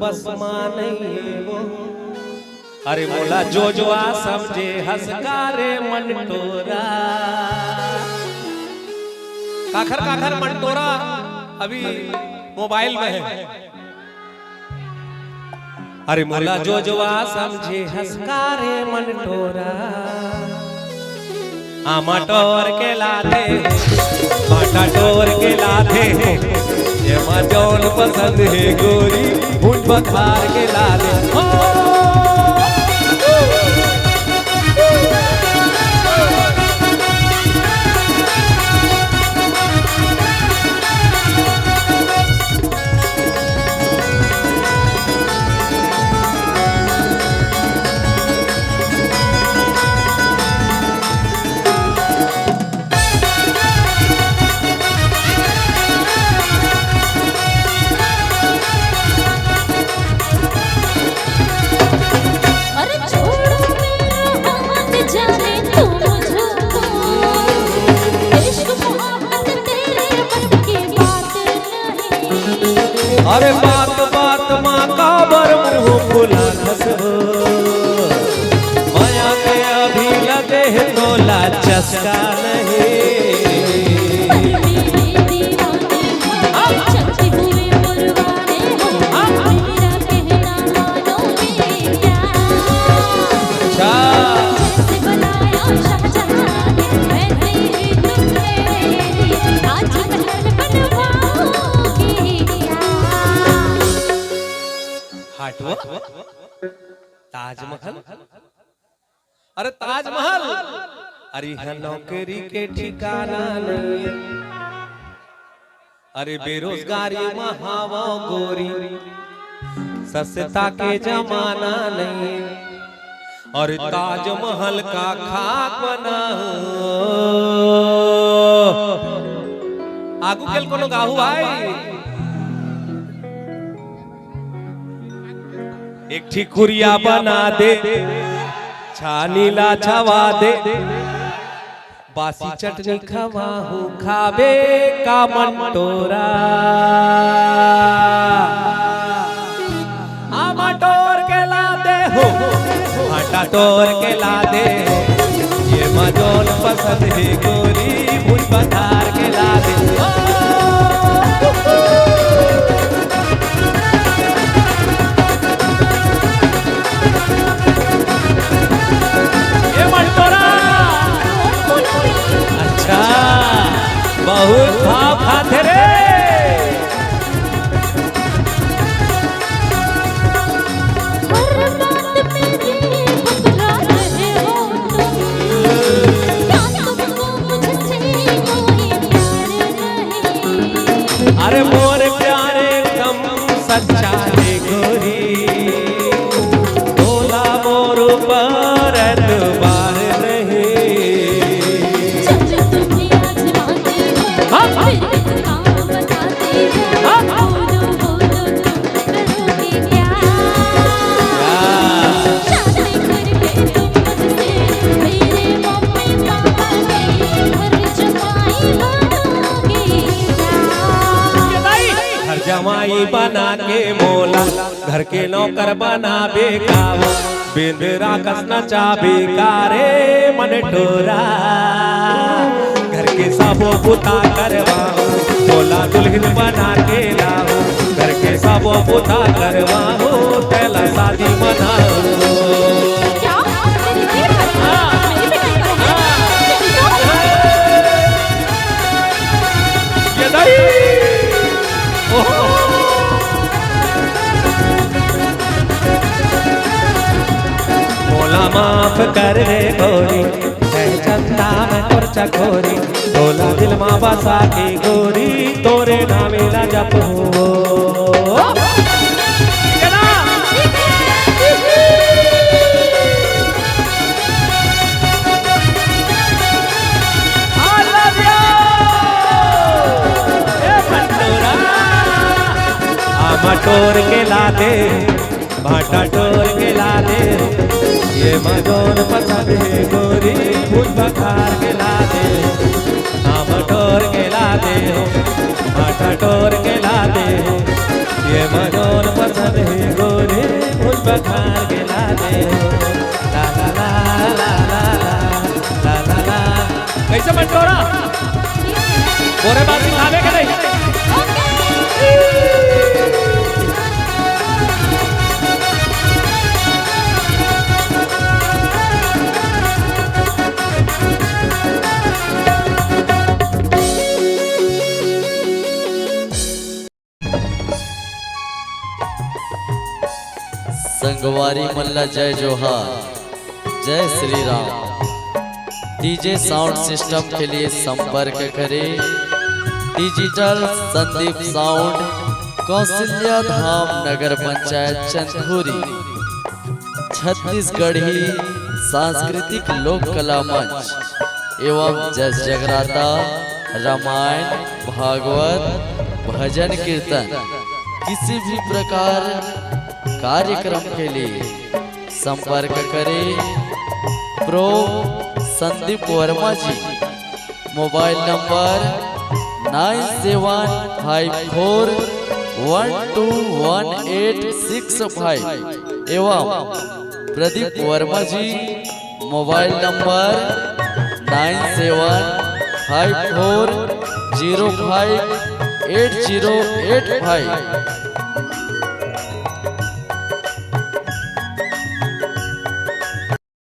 बस माने वो। अरे मोला जो आ समझे हंसकारे मंटोरा। काखर काखर मंटोरा अभी मोबाइल में है। अरे मोला जो आ समझे हंसकारे मंटोरा। मटोर के लाते माटा टोर के लाते ये मजौन पसंद है गोरी भूल बखार के लाते। अरे बात बात माँ का बर मुँह फुला खसो माया के अभी लगे है तोला चस्का नहीं। ताजमहल अरे ताजमहल अरे है नौकरी के ठिकाना नहीं। अरे बेरोजगारी महावा गोरी सस्ता के जमाना नहीं। और ताजमहल का खाक बना आगू केल कोनो गाहू आई। एक ठिकुरिया बना दे छानीला छवा दे बासी चटनी खवाहू खाबे का मंटोरा। मटोर के ला दे हो आटा टोर के ला दे ये मजौन पसंद है गोरी भूल बधार के ला दे। बहुत भाव खाते रे। हर बात में ये घबरा रहे हो तुम। क्या तुमको मुझसे कोई प्यार नहीं। अरे मोर प्यारे कम सच्चा है गोरी बोला मोर पर एतबार नहीं। जमाई बना के मोला घर के नौकर बना बेकाव बिंदरा कस नचा बेकारे मंटोरा। घर के सबो पुता करवाओ मोला दुल्हन बना के लाओ। घर के सबो पुता करवाओ पहला शादी मनाओ। मोला माफ कर रे गोरी है चंदा में तोर चकोरी तोला दिल माँ बसा के गोरी तोरे नामे ला जप हो। मटोर के ला दे भाटा टोर के ला दे ये मजौन पसंद है गोरी फूल बखार के ला दे। मटोर के ला दे हो भाटा टोर के ला दे हो ये मजोर पसंद है गोरे मुझ बखार गिला दे ला ला ला ला ला ला ला ला। कैसे मंटोरा गोरे बात सिखावे के नहीं। संगवारी मल्ला जय जोहार, जय Shri Ram. DJ sound system के लिए संपर्क करें डिजिटल संदीप साउंड, कौशल्या धाम, नगर पंचायत चंदखुरी, छत्तीसगढ़ी सांस्कृतिक लोक कला मंच एवं जस जगराता, रामायण, भागवत, भजन कीर्तन किसी भी प्रकार कार्यक्रम के लिए संपर्क करें प्रो संदीप वर्मा जी। मोबाइल नंबर 9754121865 एवं प्रदीप वर्मा जी मोबाइल नंबर 9754058085।